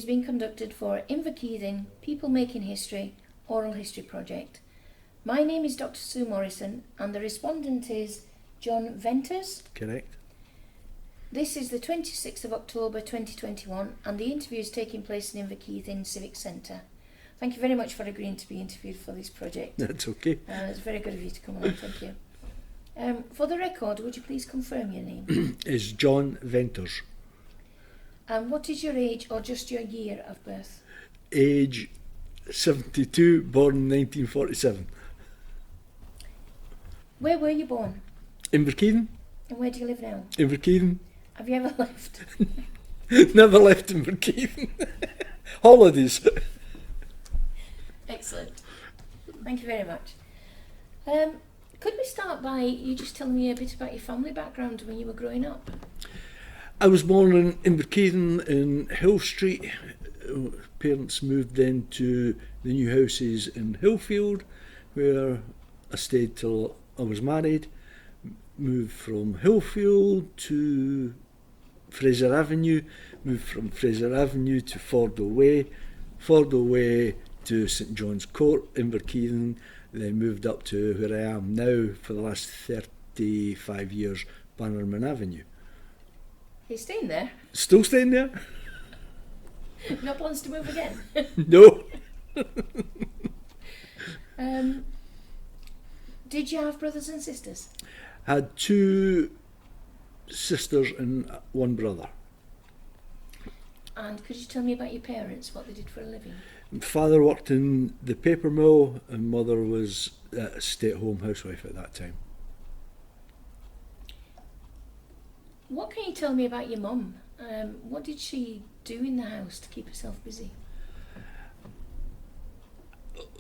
is being conducted for Inverkeithing People Making History Oral History Project. My name is Dr Sue Morrison and the respondent is John Venters. Correct. This is the 26th of October 2021 and the interview is taking place in Inverkeithing Civic Centre. Thank you very much for agreeing to be interviewed for this project. That's okay. It's very good of you to come along, thank you. For the record, would you please confirm your name? It's John Venters. And what is your age or just your year of birth? Age 72, born 1947. Where were you born? Inverkeithing. And where do you live now? Inverkeithing. Have you ever left? Never left Inverkeithing. Holidays. Excellent. Thank you very much. Could we start by you just telling me a bit about your family background when you were growing up? I was born in Inverkeithing in Hill Street. Parents moved then to the new houses in Hillfield, where I stayed till I was married. Moved from Hillfield to Fraser Avenue, moved from Fraser Avenue to Fordle Way to St John's Court, Inverkeithing, then moved up to where I am now for the last 35 years, Bannerman Avenue. Are you staying there? Still staying there? No plans to move again? No. Did you have brothers and sisters? Had two sisters and one brother. And could you tell me about your parents, what they did for a living? Father worked in the paper mill and mother was a stay-at-home housewife at that time. What can you tell me about your mum? What did she do in the house to keep herself busy?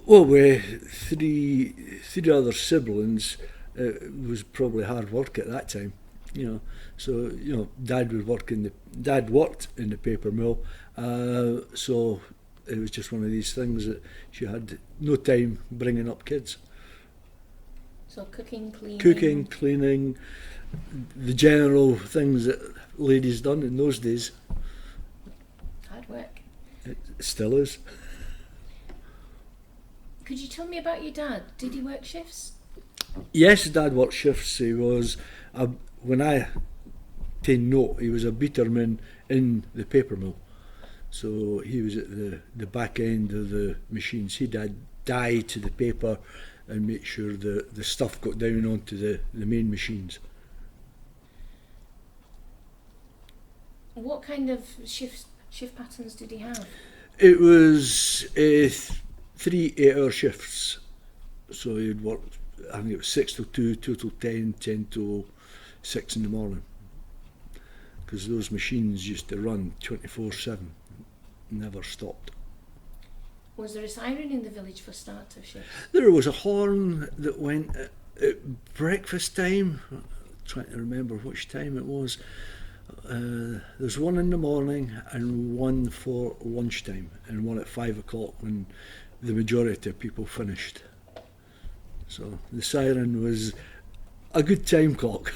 Well, with three other siblings, it was probably hard work at that time, you know. So, you know, Dad worked in the paper mill, so it was just one of these things that she had no time bringing up kids. So cooking, cleaning, the general things that ladies done in those days. Hard work. It still is. Could you tell me about your dad? Did he work shifts? Yes, Dad worked shifts. He was, when I take note, he was a beaterman in the paper mill. So he was at the back end of the machines. He'd add dye to the paper and make sure the stuff got down onto the main machines. What kind of shift patterns did he have? It was 3 8-hour shifts. So he'd work, I think it was 6 till 2, 2 till 10, 10 till 6 in the morning. Because those machines used to run 24/7, never stopped. Was there a siren in the village for start of shifts? There was a horn that went at breakfast time. I'm trying to remember which time it was. There's one in the morning and one for lunchtime, and one at 5 o'clock when the majority of people finished. So the siren was a good time clock.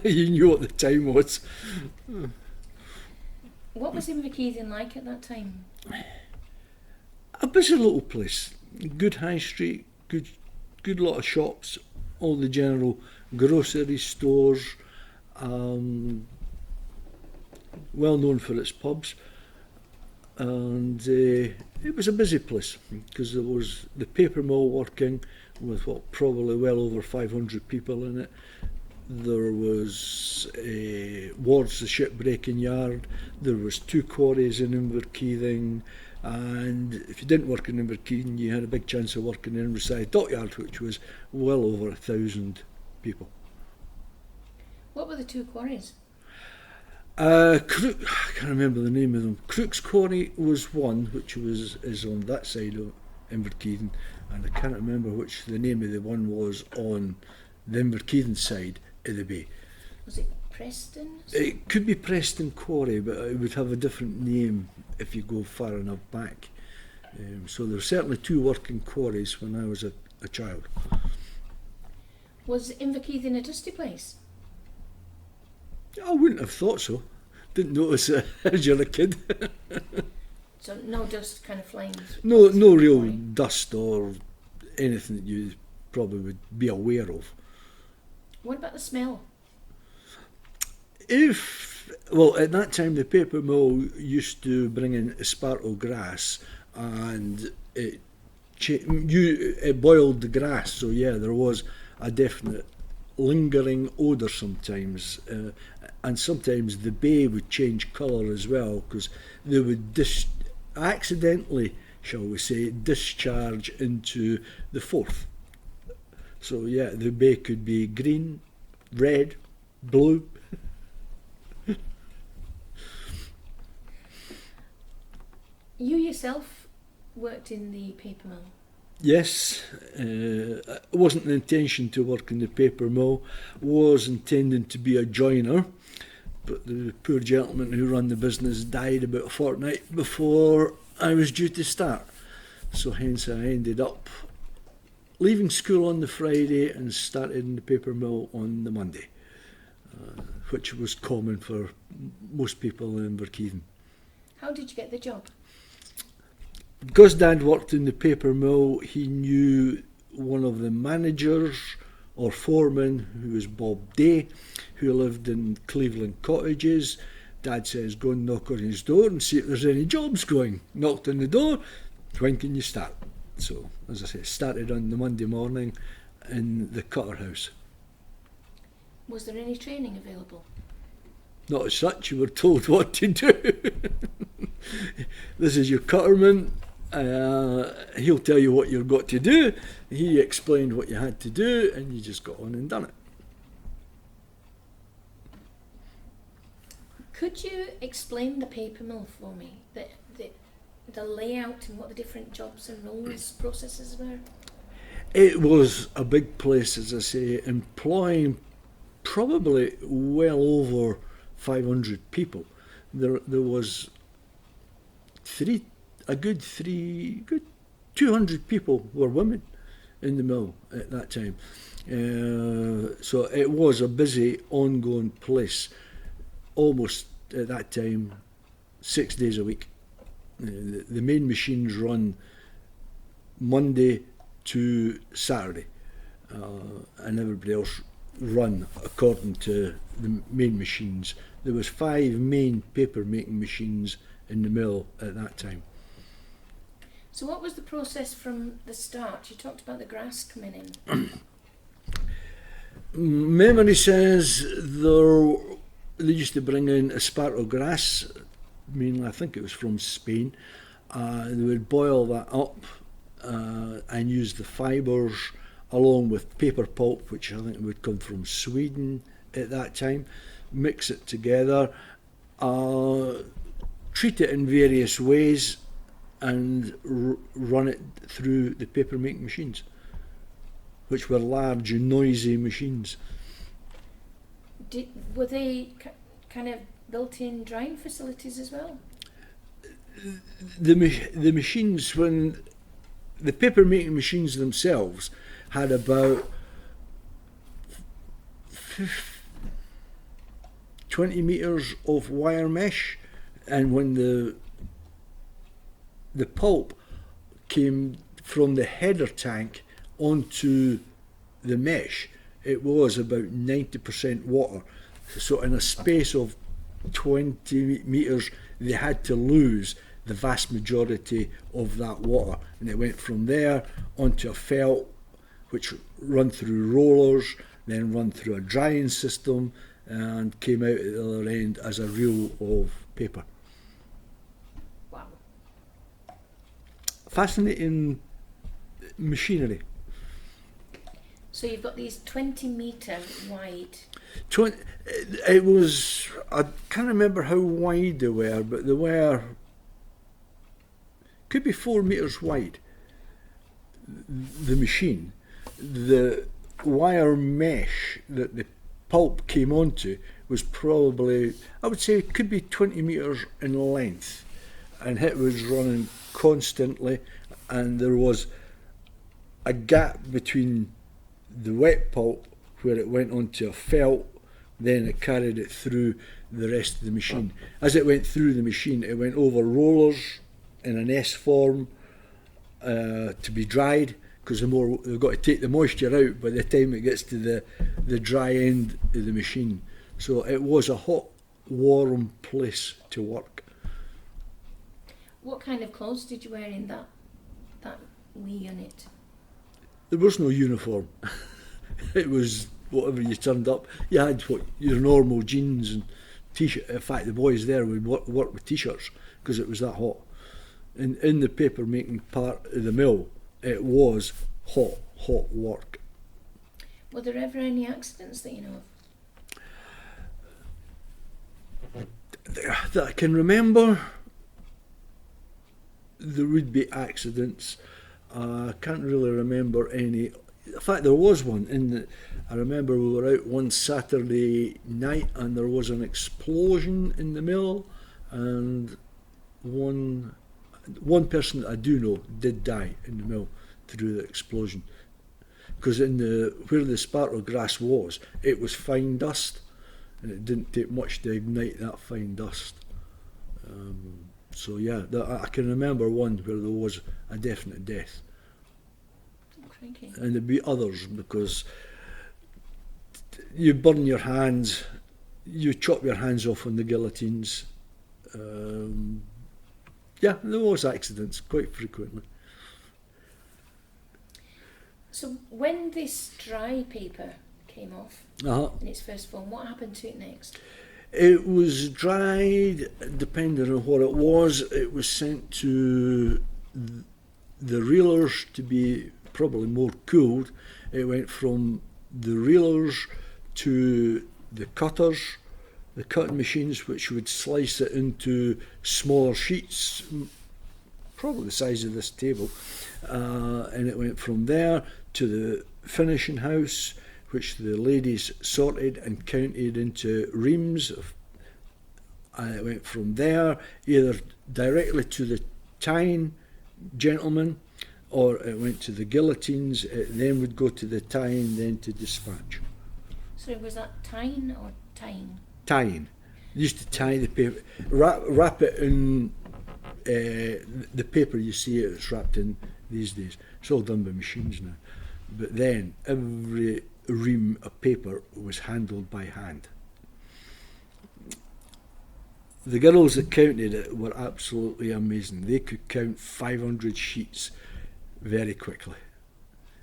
You knew what the time was. What was Inverkeithing like at that time? A busy little place. Good high street, good lot of shops, all the general grocery stores, well known for its pubs, and it was a busy place because there was the paper mill working with probably well over 500 people in it. There was Ward's the shipbreaking yard. There was 2 quarries in Inverkeithing, and if you didn't work in Inverkeithing, you had a big chance of working in Inverside Dockyard, which was well over 1,000 people. What were the 2 quarries? I can't remember the name of them. Crook's Quarry was one, which is on that side of Inverkeithing, and I can't remember which the name of the one was on the Inverkeithing side of the bay. Was it Preston? It could be Preston Quarry, but it would have a different name if you go far enough back. So there were certainly 2 working quarries when I was a child. Was Inverkeithing a dusty place? I wouldn't have thought so. Didn't notice it as you're a kid. So no dust kind of flying? No real dust or anything that you probably would be aware of. What about the smell? Well, at that time the paper mill used to bring in esparto grass, and it boiled the grass, so yeah, there was a definite lingering odour sometimes, and sometimes the bay would change colour as well, because they would accidentally, shall we say, discharge into the Forth. So yeah, the bay could be green, red, blue. You yourself worked in the paper mill? Yes, it wasn't the intention to work in the paper mill, was intending to be a joiner, but the poor gentleman who ran the business died about a fortnight before I was due to start. So hence I ended up leaving school on the Friday and started in the paper mill on the Monday, which was common for most people in Inverkeithing. How did you get the job? Because Dad worked in the paper mill, he knew one of the managers or foreman, who was Bob Day, who lived in Cleveland Cottages. Dad says, go and knock on his door and see if there's any jobs going. Knocked on the door, when can you start? So, as I say, started on the Monday morning in the cutter house. Was there any training available? Not as such, you were told what to do. This is your cutterman. He'll tell you what you've got to do. He explained what you had to do, and you just got on and done it. Could you explain the paper mill for me? The layout and what the different jobs and roles, processes were? It was a big place, as I say, employing probably well over 500 people. There was good 200 people were women in the mill at that time. So it was a busy, ongoing place, almost at that time 6 days a week. The main machines run Monday to Saturday, and everybody else run according to the main machines. There was 5 main paper making machines in the mill at that time. So what was the process from the start? You talked about the grass coming in. Memory says they used to bring in esparto grass, mainly I think it was from Spain. They would boil that up and use the fibres along with paper pulp, which I think would come from Sweden at that time, mix it together, treat it in various ways, and run it through the paper making machines, which were large and noisy machines. Were they kind of built-in drying facilities as well? The machines, when the paper making machines themselves had about 20 metres of wire mesh, and when the pulp came from the header tank onto the mesh, it was about 90% water. So in a space of 20 metres, they had to lose the vast majority of that water. And it went from there onto a felt, which run through rollers, then run through a drying system, and came out at the other end as a reel of paper. Wow. Fascinating machinery. So you've got these 20 metre wide. It was, I can't remember how wide they were, but they were, could be 4 metres wide, the machine. The wire mesh that the pulp came onto was probably, I would say, it could be 20 metres in length, and it was running constantly, and there was a gap between the wet pulp where it went onto a felt, then it carried it through the rest of the machine. As it went through the machine, it went over rollers in an S form to be dried, because they've got to take the moisture out by the time it gets to the dry end of the machine. So it was a hot, warm place to work. What kind of clothes did you wear in that wee unit? There was no uniform. It was whatever you turned up. You had your normal jeans and t-shirt. In fact, the boys there would work with t-shirts because it was that hot. In the paper making part of the mill, it was hot work. Were there ever any accidents that you know of? That I can remember, there would be accidents. I can't really remember any. In fact, there was one. I remember we were out one Saturday night and there was an explosion in the mill, and one person that I do know did die in the mill through the explosion. Because where the sparkle grass was, it was fine dust, and it didn't take much to ignite that fine dust. So yeah, I can remember one where there was a definite death. Crikey. And there'd be others, because you burn your hands, you chop your hands off on the guillotines. Yeah, there was accidents quite frequently. So when this dry paper came off in its first form, what happened to it next? It was dried, depending on what it was. It was sent to the reelers to be probably more cooled. It went from the reelers to the cutters, the cutting machines, which would slice it into smaller sheets, probably the size of this table, and it went from there to the finishing house, which the ladies sorted and counted into reams, and it went from there either directly to the tying gentleman, or it went to the guillotines. It then would go to the tying, then to dispatch. So was that tying or tying? Tying. They used to tie the paper, wrap it in the paper you see it's wrapped in these days. It's all done by machines now. But then every ream of paper was handled by hand. The girls that counted it were absolutely amazing. They could count 500 sheets very quickly.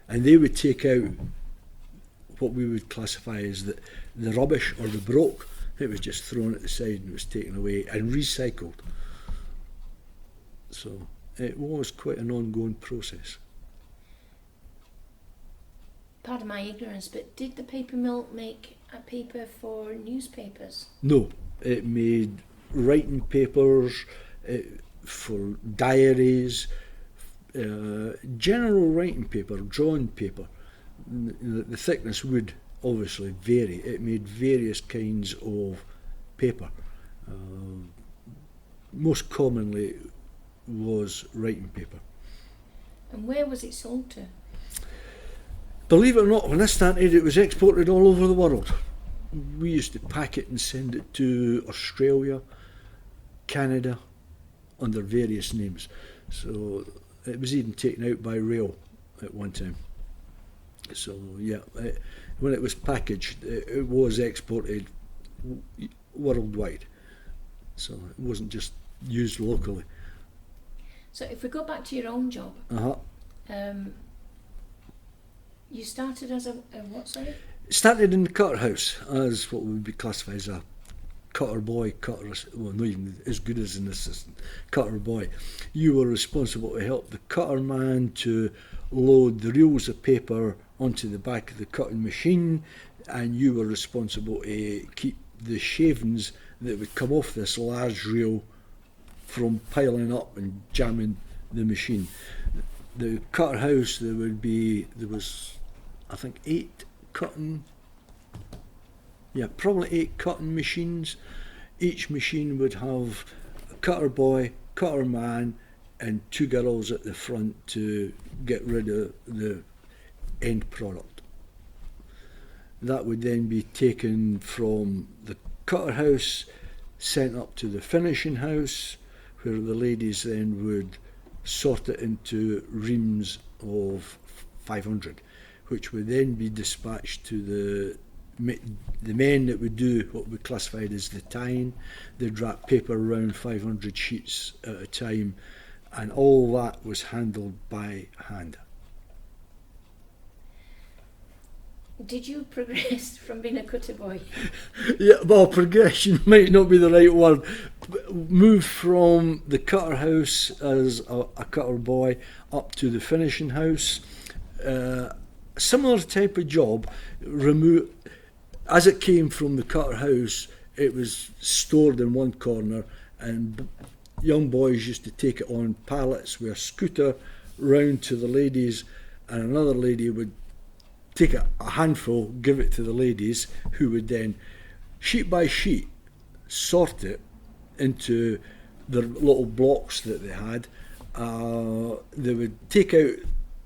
And they would take out what we would classify as the rubbish or the broke. It was just thrown at the side and it was taken away and recycled. So it was quite an ongoing process. Pardon my ignorance, but did the paper mill make a paper for newspapers? No, it made writing papers for diaries, general writing paper, drawing paper. The thickness would obviously vary. It made various kinds of paper. Most commonly was writing paper. And where was it sold to? Believe it or not, when I started, it was exported all over the world. We used to pack it and send it to Australia, Canada, under various names. So it was even taken out by rail at one time. So yeah, when it was packaged, it was exported worldwide. So it wasn't just used locally. So if we go back to your own job, you started as a what, sorry? Started in the cutter house as what would be classified as a cutter boy, well, not even as good as an assistant, cutter boy. You were responsible to help the cutter man to load the reels of paper onto the back of the cutting machine, and you were responsible to keep the shavings that would come off this large reel from piling up and jamming the machine. The cutter house, there was I think 8 cutting machines. Each machine would have a cutter boy, cutter man, and 2 girls at the front to get rid of the end product. That would then be taken from the cutter house, sent up to the finishing house, where the ladies then would sort it into reams of 500, which would then be dispatched to the men that would do what we classified as the tying. They'd wrap paper around 500 sheets at a time, and all that was handled by hand. Did you progress from being a cutter boy? Yeah, well, progression might not be the right word. Moved from the cutter house as a cutter boy up to the finishing house. Similar type of job. As it came from the cutter house, it was stored in one corner, and young boys used to take it on pallets with a scooter round to the ladies, and another lady would take a handful, give it to the ladies, who would then, sheet by sheet, sort it into the little blocks that they had. They would take out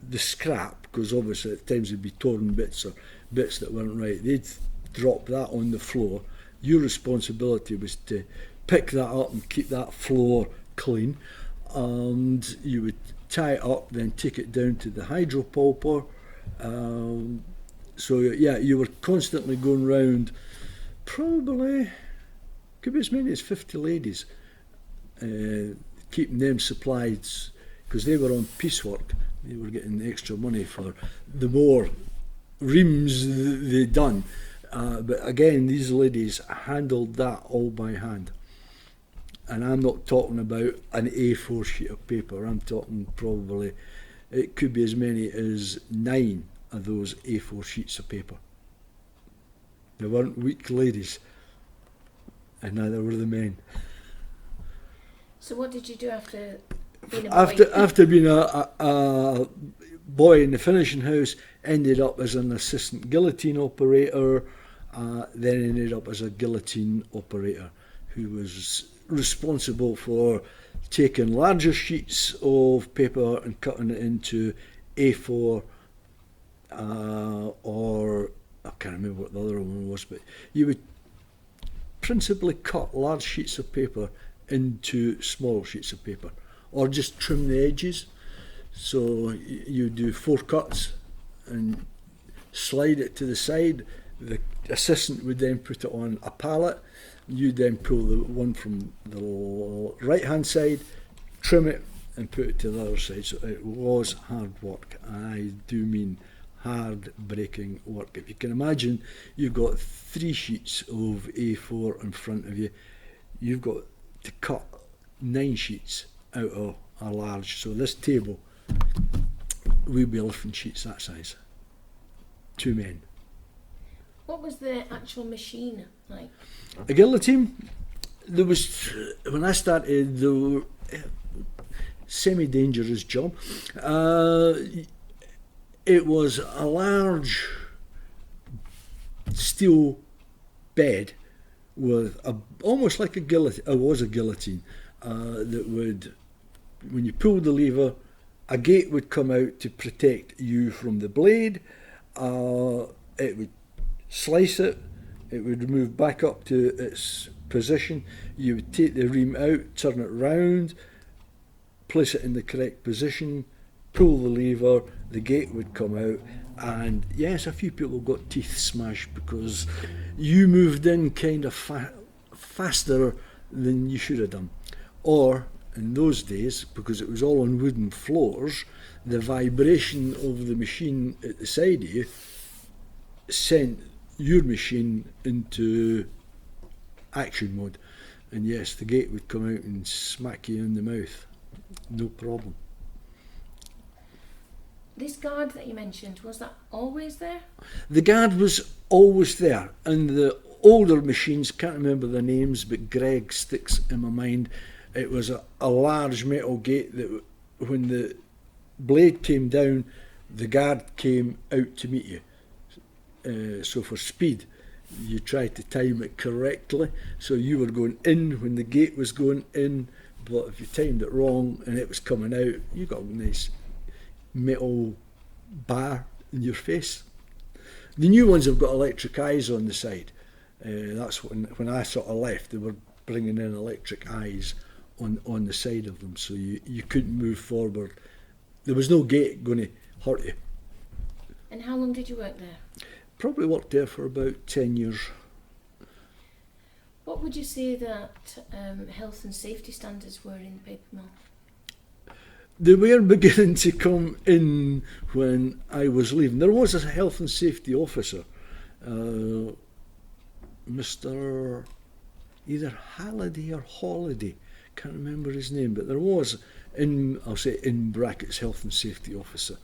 the scrap, because obviously at times there'd be torn bits or bits that weren't right. They'd drop that on the floor. Your responsibility was to pick that up and keep that floor clean, and you would tie it up, then take it down to the hydropulper. So yeah, you were constantly going round, probably could be as many as 50 ladies, keeping them supplied, because they were on piecework. They were getting extra money for the more reams they'd done. But again, these ladies handled that all by hand. And I'm not talking about an A4 sheet of paper. I'm talking probably, it could be as many as 9 of those A4 sheets of paper. They weren't weak ladies, and neither were the men. So what did you do after being a boy? After being a boy in the finishing house, ended up as an assistant guillotine operator, then ended up as a guillotine operator who was responsible for taking larger sheets of paper and cutting it into A4 or I can't remember what the other one was, but you would principally cut large sheets of paper into small sheets of paper, or just trim the edges. So you do 4 cuts and slide it to the side. The assistant would then put it on a pallet. You then pull the one from the right hand side, trim it and put it to the other side. So it was hard work. I do mean hard breaking work. If you can imagine, you've got 3 sheets of A4 in front of you. You've got to cut 9 sheets out of a large. So this table, we'd be lifting sheets that size. 2 men. What was the actual machine like? A guillotine, there was, when I started, there were semi-dangerous job. It was a large steel bed with almost like a guillotine. It was a guillotine that would, when you pulled the lever, a gate would come out to protect you from the blade. It would slice it. It would move back up to its position. You would take the ream out, turn it round, place it in the correct position, pull the lever, the gate would come out, and yes, a few people got teeth smashed because you moved in kind of faster than you should have done. Or, in those days, because it was all on wooden floors, the vibration of the machine at the side of you sent your machine into action mode, and yes, the gate would come out and smack you in the mouth, no problem. This guard that you mentioned, was that always there? The guard was always there, and the older machines, can't remember the names, but Greg sticks in my mind. It was a large metal gate that when the blade came down, the guard came out to meet you. So for speed, you tried to time it correctly, so you were going in when the gate was going in, but if you timed it wrong and it was coming out, you got a nice metal bar in your face. The new ones have got electric eyes on the side. That's when I sort of left, they were bringing in electric eyes on the side of them, so you couldn't move forward. There was no gate going to hurt you. And how long did you work there? Probably worked there for about 10 years. What would you say that health and safety standards were in the paper mill? They were beginning to come in when I was leaving. There was a health and safety officer, Mr. either Halliday or Holiday, can't remember his name, but there was, I'll say in brackets, health and safety officer.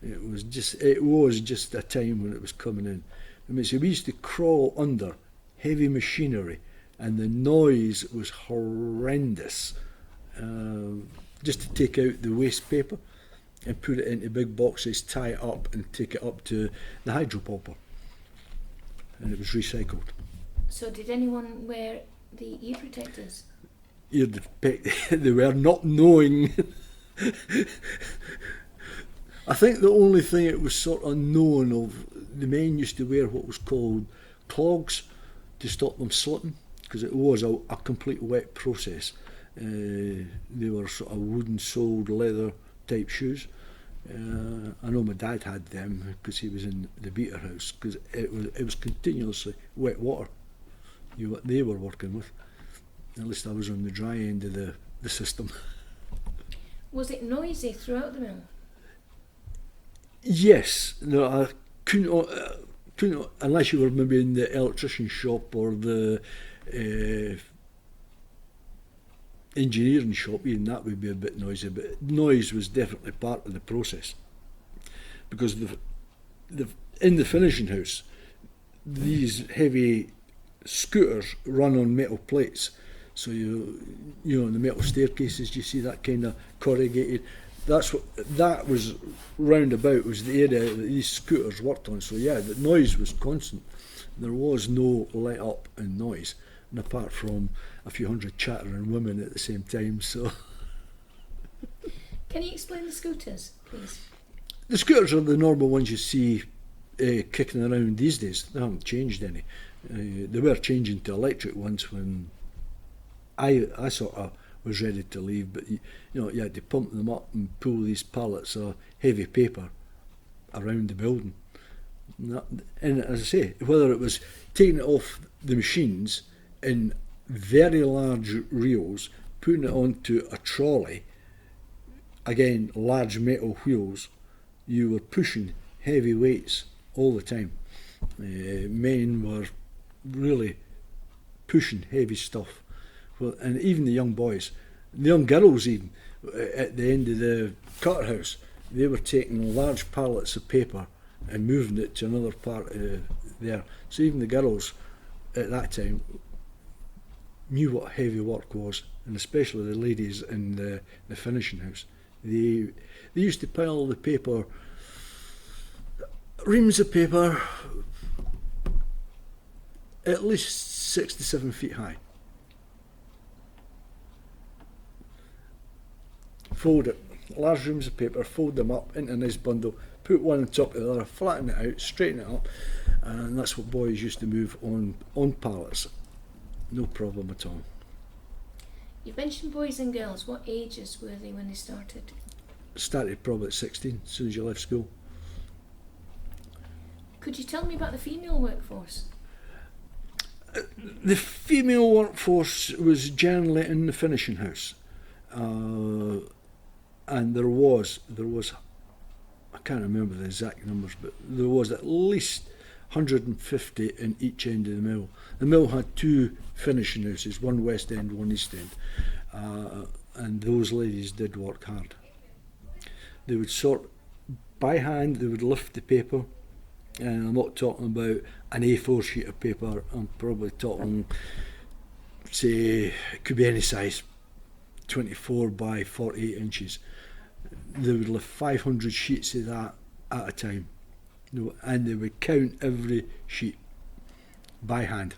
It was just a time when it was coming in. I mean, so we used to crawl under heavy machinery, and the noise was horrendous. Just to take out the waste paper and put it into big boxes, tie it up and take it up to the hydropulper, and it was recycled. So did anyone wear the ear protectors? They were not knowing. I think the only thing it was sort of known of, the men used to wear what was called clogs to stop them slipping, because it was a complete wet process. They were sort of wooden soled leather type shoes. I know my dad had them because he was in the beater house, because it was continuously wet water they were working with. At least I was on the dry end of the system. Was it noisy throughout the mill? Yes. No, I couldn't, unless you were maybe in the electrician shop or the engineering shop, even that would be a bit noisy, but noise was definitely part of the process, because in the finishing house, these heavy scooters run on metal plates, so you know, the metal staircases, you see that kind of corrugated, that was round about was the area that these scooters worked on. So yeah, the noise was constant. There was no let up in noise, and apart from a few hundred chattering women at the same time. So, can you explain the scooters, please? The scooters are the normal ones you see kicking around these days. They haven't changed any. They were changing to electric ones when I sort of was ready to leave, but you had to pump them up and pull these pallets of heavy paper around the building. And as I say, whether it was taking it off the machines in very large reels, putting it onto a trolley, again large metal wheels, you were pushing heavy weights all the time. Men were really pushing heavy stuff. Well, and even the young boys, the young girls even, at the end of the cutter house, they were taking large pallets of paper and moving it to another part there. So even the girls at that time knew what heavy work was, and especially the ladies in the finishing house. They used to pile the paper, reams of paper, at least 6 to 7 feet high. Fold it, large reams of paper, fold them up into a nice bundle, put one on top of the other, flatten it out, straighten it up, and that's what boys used to move on pallets. No problem at all. You've mentioned boys and girls. What ages were they when they started? Started probably at 16, as soon as you left school. Could you tell me about the female workforce? The female workforce was generally in the finishing house. And there was, I can't remember the exact numbers, but there was at least 150 in each end of the mill. The mill had 2 finishing houses, one west end, one east end, and those ladies did work hard. They would sort by hand, they would lift the paper, and I'm not talking about an A4 sheet of paper, I'm probably talking, say, it could be any size, 24 by 48 inches. They would lift 500 sheets of that at a time, and they would count every sheet by hand,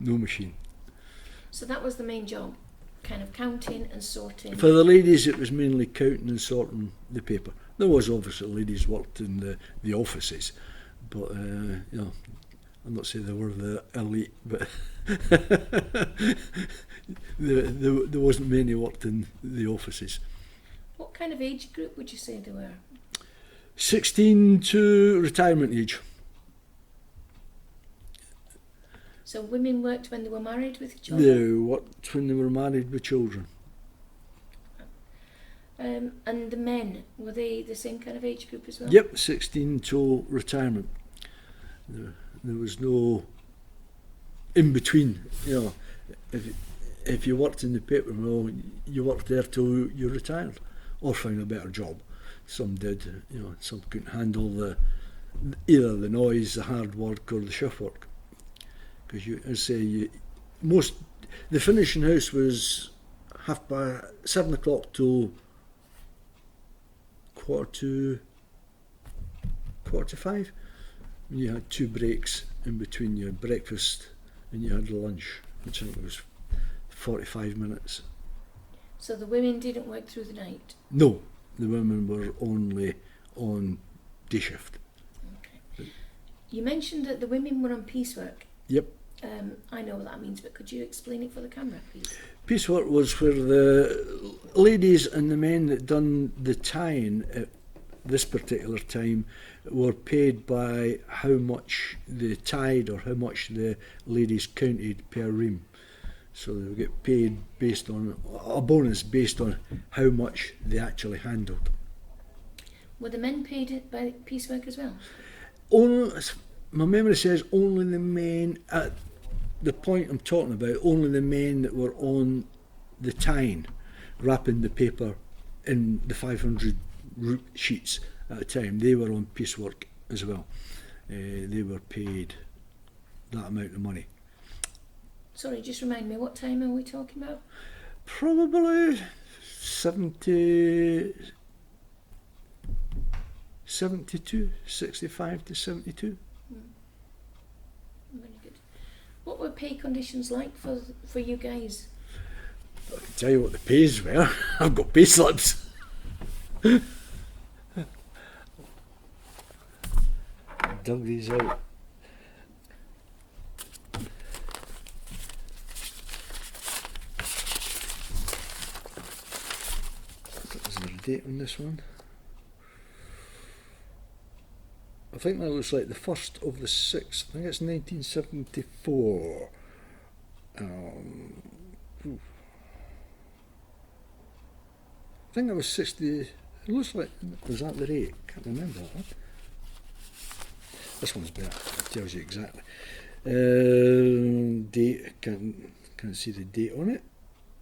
no machine. So that was the main job, kind of counting and sorting. For the ladies, it was mainly counting and sorting the paper. There was obviously ladies worked in the offices, but I'm not saying they were the elite, but there wasn't many worked in the offices. What kind of age group would you say they were? 16 to retirement age. So women worked when they were married with children? They worked when they were married with children. And the men, were they the same kind of age group as well? Yep, 16 till retirement. There was no in between. You know, if you worked in the paper mill, you worked there till you retired or found a better job. Some did, you know, some couldn't handle either the noise, the hard work, or the shift work. Because the finishing house was 7 o'clock till quarter to 5. You had 2 breaks in between. You had breakfast and you had lunch, which I think was 45 minutes. So the women didn't work through the night? No, the women were only on day shift. Okay. You mentioned that the women were on piecework. Yep. I know what that means, but could you explain it for the camera, please? Piecework was where the ladies and the men that done the tying at this particular time were paid by how much they tied or how much the ladies counted per ream. So they would get paid based on a bonus based on how much they actually handled. Were the men paid by piecework as well? Only, my memory says only the men, at the point I'm talking about, only the men that were on the tying, wrapping the paper in the 500 sheets at a time, they were on piecework as well. They were paid that amount of money. Sorry, just remind me, what time are we talking about? Probably 72, 65 to 72. Very good. What were pay conditions like for you guys? I can tell you what the pays were. I've got pay slips. Dug these out. Is there a date on this one? I think that was like the 1st of the 6th. I think it's 1974. I think that was 60. It looks like, was that the rate? Can't remember that one. This one's better. It tells you exactly. Date. Can't see the date on it.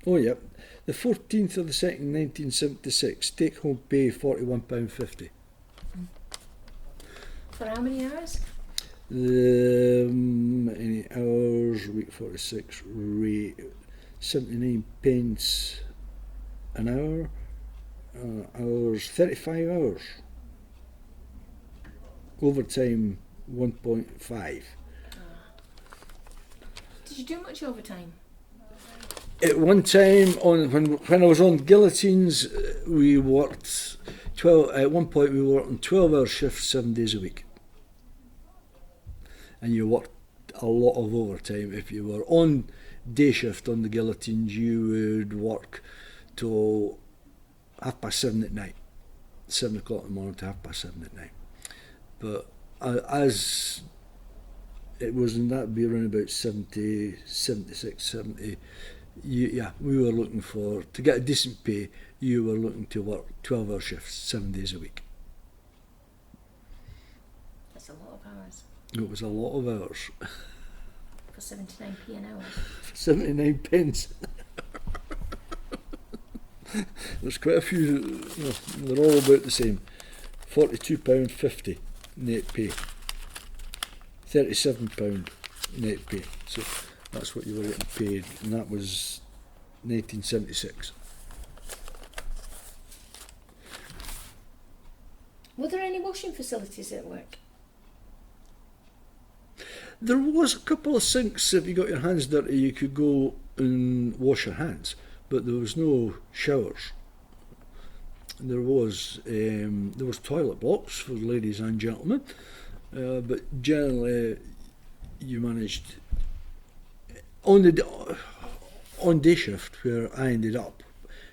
Oh, yep. The 14th of the 2nd, 1976. Take home pay £41.50. For how many hours? Any hours, week 46, rate 79 pence an hour. Hours, 35 hours. Overtime, 1.5. Did you do much overtime? At one time, when I was on Guillotines, we worked 12. At one point, we worked on 12-hour shifts, 7 days a week, and you worked a lot of overtime. If you were on day shift on the Guillotines, you would work till 7:30 at night, 7 o'clock in the morning to 7:30 at night. But as it was in that, be around about 70, 76, 70. We were looking to get a decent pay, you were looking to work 12-hour shifts, 7 days a week. That's a lot of hours. It was a lot of hours. For 79p an hour. 79 pence. There's quite a few, they're all about the same. £42.50 net pay. £37 net pay. So that's what you were getting paid, and that was 1976. Were there any washing facilities at work? There was a couple of sinks. If you got your hands dirty, you could go and wash your hands, but there was no showers. There was toilet blocks for ladies and gentlemen, but generally you managed on day shift where I ended up.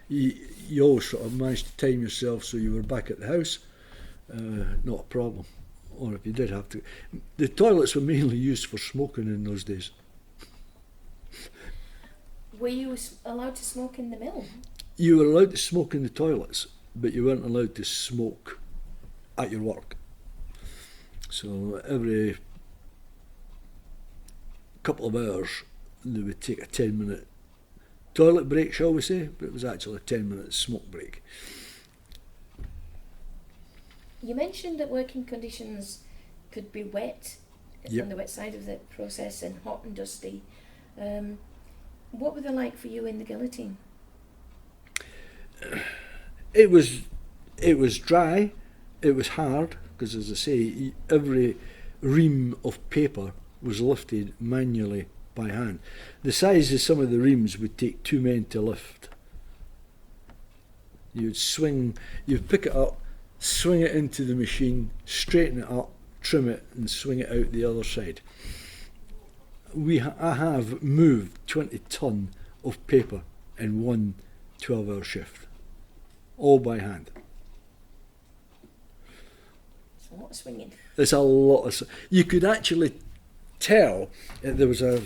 You always sort of managed to time yourself so you were back at the house. Not a problem. Or if you did have to, the toilets were mainly used for smoking in those days. Were you allowed to smoke in the mill? You were allowed to smoke in the toilets, but you weren't allowed to smoke at your work. So every couple of hours they would take a 10-minute toilet break, shall we say, but it was actually a 10-minute smoke break. You mentioned that working conditions could be wet, Yep. on the wet side of the process, and hot and dusty. What were they like for you in the guillotine? It was dry, it was hard, because as I say, every ream of paper was lifted manually by hand. The size of some of the reams would take 2 men to lift. You'd pick it up, swing it into the machine, straighten it up, trim it and swing it out the other side. I have moved 20 tonne of paper in one 12-hour shift, all by hand. It's a lot of swinging. There's a lot of... You could actually tell there was a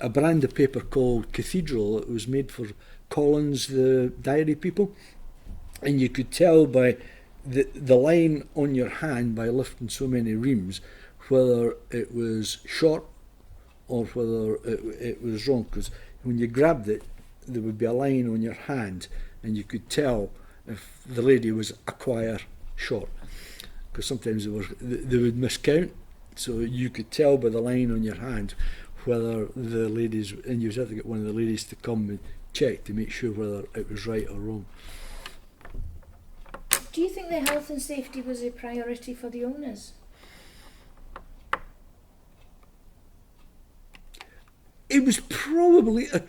brand of paper called Cathedral. It was made for Collins, the diary people, and you could tell by the line on your hand, by lifting so many reams, whether it was short or whether it was wrong, because when you grabbed it there would be a line on your hand and you could tell if the lady was a quire short, because sometimes they would miscount, so you could tell by the line on your hand whether the ladies, and you had to get one of the ladies to come and check to make sure whether it was right or wrong. Do you think that health and safety was a priority for the owners? It was probably a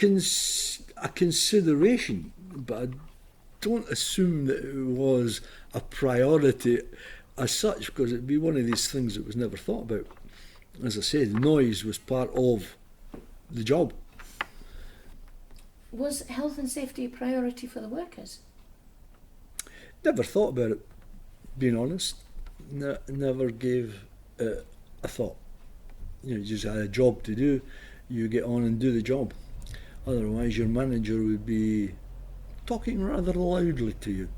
consideration, but I don't assume that it was a priority as such, because it'd be one of these things that was never thought about. As I said, noise was part of the job. Was health and safety a priority for the workers? Never thought about it, being honest. Never gave it a thought. You just had a job to do. You get on and do the job. Otherwise, your manager would be talking rather loudly to you.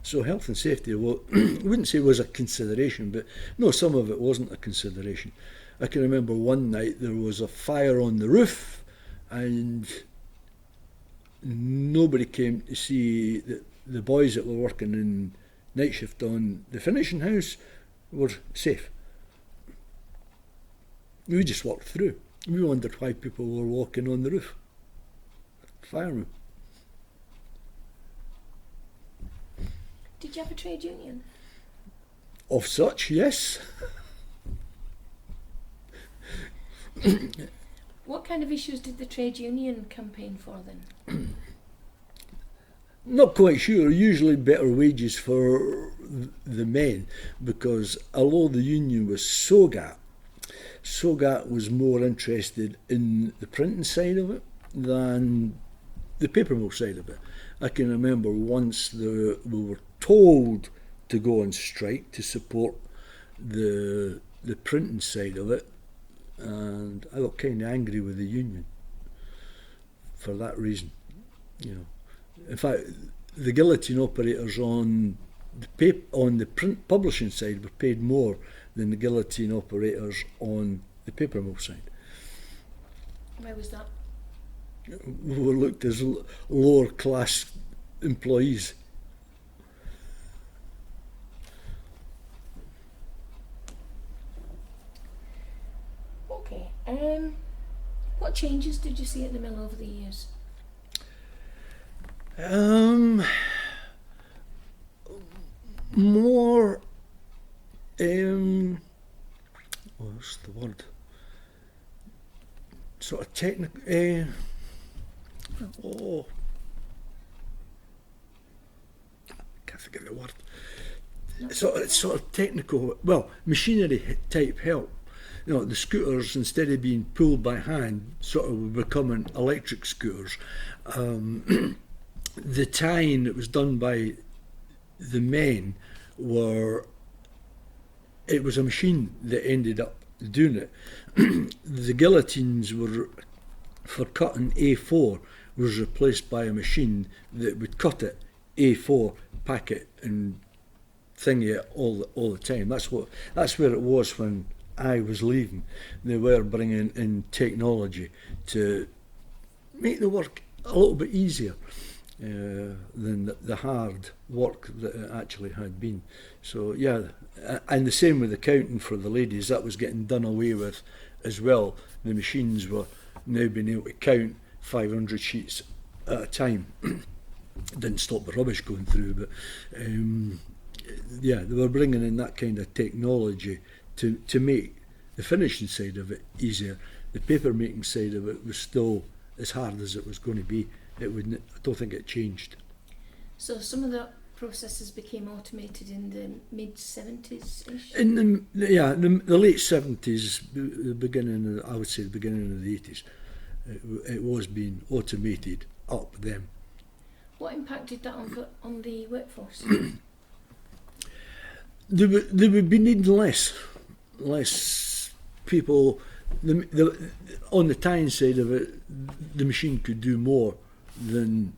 So health and safety, well, I wouldn't say was a consideration, but no, some of it wasn't a consideration. I can remember one night there was a fire on the roof and nobody came to see the boys that were working in night shift on the finishing house were safe. We just walked through. We wondered why people were walking on the roof. Firemen. Did you have a trade union? Of such, yes. What kind of issues did the trade union campaign for then? Not quite sure. Usually better wages for the men, because although the union was SOGAT was more interested in the printing side of it than the paper mill side of it. I can remember once we were told to go on strike to support the printing side of it, and I got kind of angry with the union for that reason. You know, in fact, the guillotine operators on the print publishing side were paid more than the guillotine operators on the paper mill side. Why was that? We were looked as lower class employees. Okay. What changes did you see at the mill over the years? More, what's the word? Sort of technical. Can't think of the word. Sort of technical. Well, machinery type help. the scooters, instead of being pulled by hand, sort of were becoming electric scooters. The tying that was done by the men it was a machine that ended up doing it. The guillotines were, for cutting A4, was replaced by a machine that would cut it A4, pack it, and thingy it all the time. That's where it was when I was leaving. They were bringing in technology to make the work a little bit easier than the hard work that it actually had been. So yeah, and the same with the counting for the ladies. That was getting done away with as well. The machines were now being able to count 500 sheets at a time. Didn't stop the rubbish going through, but yeah, they were bringing in that kind of technology to make the finishing side of it easier. The paper making side of it was still as hard as it was going to be. I don't think it changed. So some of the processes became automated in the mid-70s-ish? In the late 70s, the beginning of the 80s, it was being automated up then. What impact did that on the workforce? They would be needing less people. On the tying side of it, the machine could do more than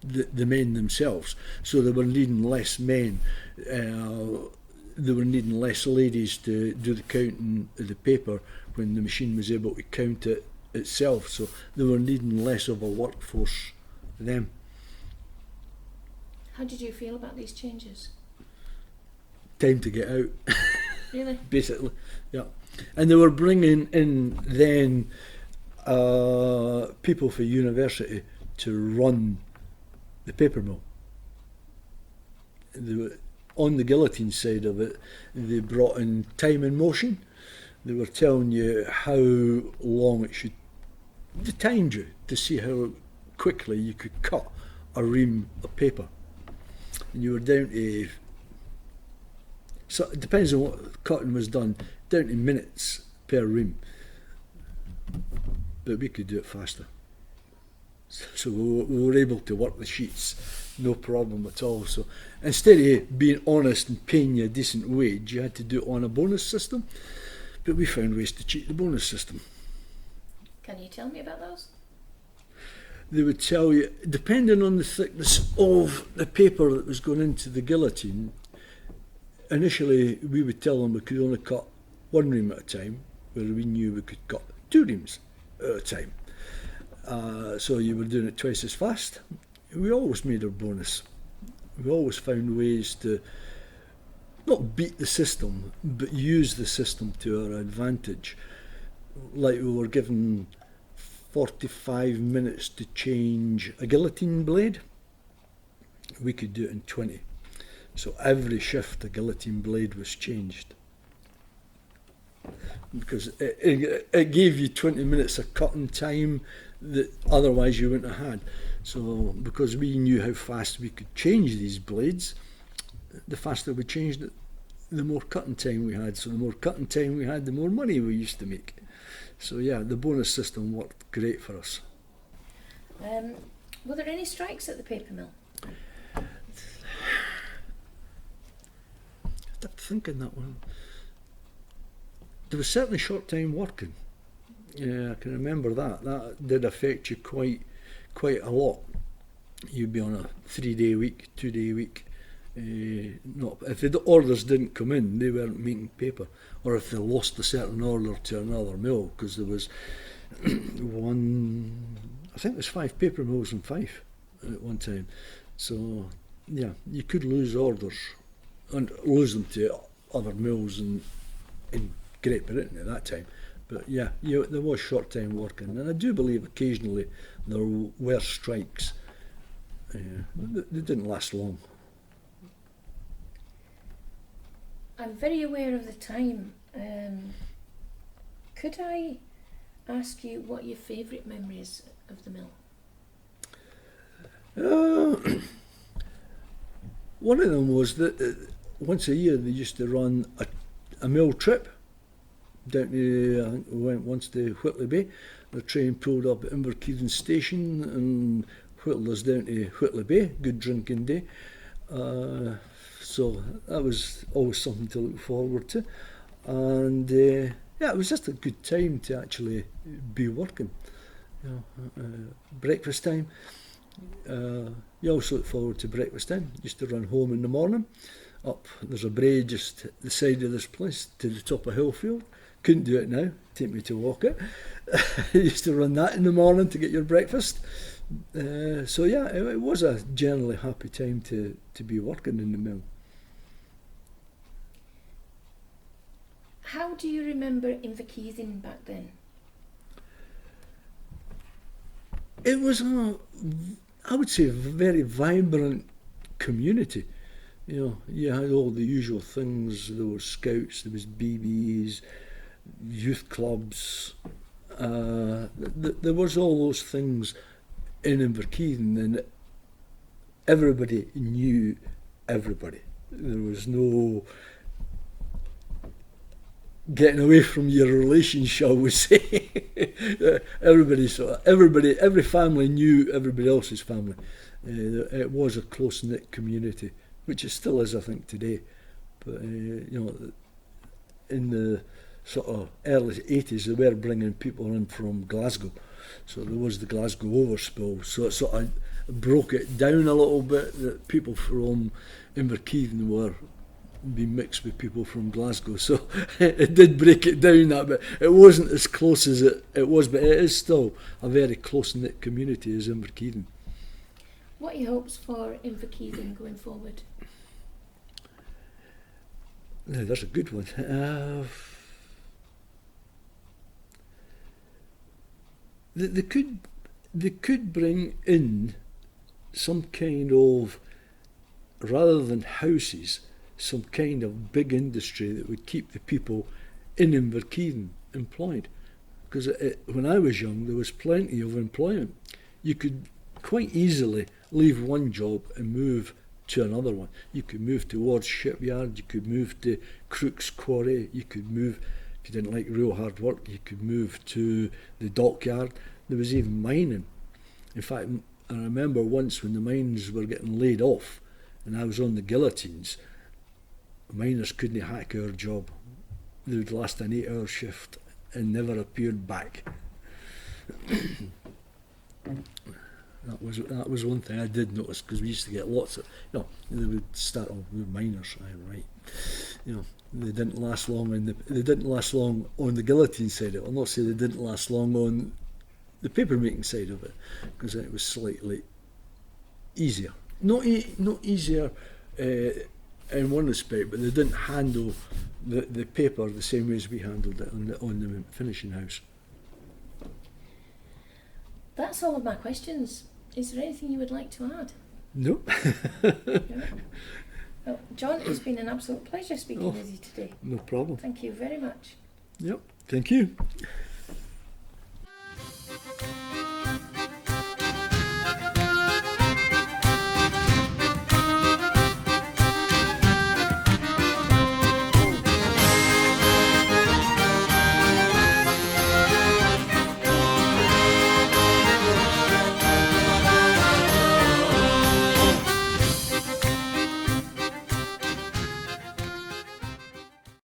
the men themselves. So they were needing less men. They were needing less ladies to do the counting of the paper when the machine was able to count it itself. So they were needing less of a workforce for them. How did you feel about these changes? Time to get out. Really? Basically, yeah. And they were bringing in then people for university to run the paper mill. On the guillotine side of it, they brought in time and motion. They were telling you how long it should. They timed you to see how quickly you could cut a ream of paper. And you were down to, so it depends on what cutting was done, down to minutes per ream. But we could do it faster. So we were able to work the sheets, no problem at all. So instead of being honest and paying you a decent wage, you had to do it on a bonus system. But we found ways to cheat the bonus system. Can you tell me about those? They would tell you, depending on the thickness of the paper that was going into the guillotine, initially we would tell them we could only cut one ream at a time, where we knew we could cut 2 reams at a time. So you were doing it twice as fast. We always made our bonus. We always found ways to not beat the system, but use the system to our advantage. Like we were given 45 minutes to change a guillotine blade. We could do it in 20. So every shift a guillotine blade was changed. Because it gave you 20 minutes of cutting time that otherwise you wouldn't have had. So because we knew how fast we could change these blades, the faster we changed it, the more cutting time we had. So the more cutting time we had, the more money we used to make. So yeah, the bonus system worked great for us. Were there any strikes at the paper mill? I started thinking that one. There was certainly short time working. Yeah, I can remember that. That did affect you quite a lot. You'd be on a 3-day week, 2-day week. If the orders didn't come in, they weren't making paper. Or if they lost a certain order to another mill, because there was I think there's 5 paper mills in Fife at one time. So yeah, you could lose orders and lose them to other mills in Great Britain at that time. But yeah, there was short time working, and I do believe occasionally there were strikes. They didn't last long. I'm very aware of the time. Could I ask you what your favourite memory is of the mill? One of them was that once a year they used to run a mill trip. down to, I think we went once to Whitley Bay. The train pulled up at Inverkeithing Station and whittled us down to Whitley Bay, good drinking day. So that was always something to look forward to. And yeah, it was just a good time to actually be working. You know, breakfast time. You also look forward to breakfast time. Used to run home in the morning. Up, there's a brae just the side of this place to the top of Hillfield. Couldn't do it now, take me to walk it. Used to run that in the morning to get your breakfast. So yeah, it was a generally happy time to be working in the mill. How do you remember Inverkeithing back then? It was I would say, a very vibrant community. You know, you had all the usual things. There were scouts, there was BBs, youth clubs. There was all those things in Inverkeithing, and everybody knew everybody. There was no getting away from your relation, shall we say. Every family knew everybody else's family. It was a close-knit community, which it still is, I think, today. But you know, in the sort of early 80s, they were bringing people in from Glasgow, so there was the Glasgow overspill. So it sort of broke it down a little bit, that people from Inverkeithing were being mixed with people from Glasgow, so it did break it down that bit. It wasn't as close as it was, but it is still a very close-knit community as Inverkeithing. What are your hopes for Inverkeithing going forward? Now, that's a good one. They could bring in some kind of, rather than houses, some kind of big industry that would keep the people in Inverkeithing employed. Because when I was young, there was plenty of employment. You could quite easily leave one job and move to another one. You could move towards shipyard, you could move to Crook's Quarry, you could move, if you didn't like real hard work, you could move to the dockyard. There was even mining. In fact, I remember once when the mines were getting laid off and I was on the Guillotines, miners couldn't hack our job. They would last an 8-hour shift and never appeared back. That was one thing I did notice, because we used to get lots of, you know, they would start off with miners, right? You know, they didn't last long on the guillotine side of it. I'll not say they didn't last long on the paper making side of it, because it was slightly easier. Not easier in one respect, but they didn't handle the paper the same way as we handled it on the finishing house. That's all of my questions. Is there anything you would like to add? No. Well, John, it's been an absolute pleasure speaking with you today. No problem. Thank you very much. Yep, thank you.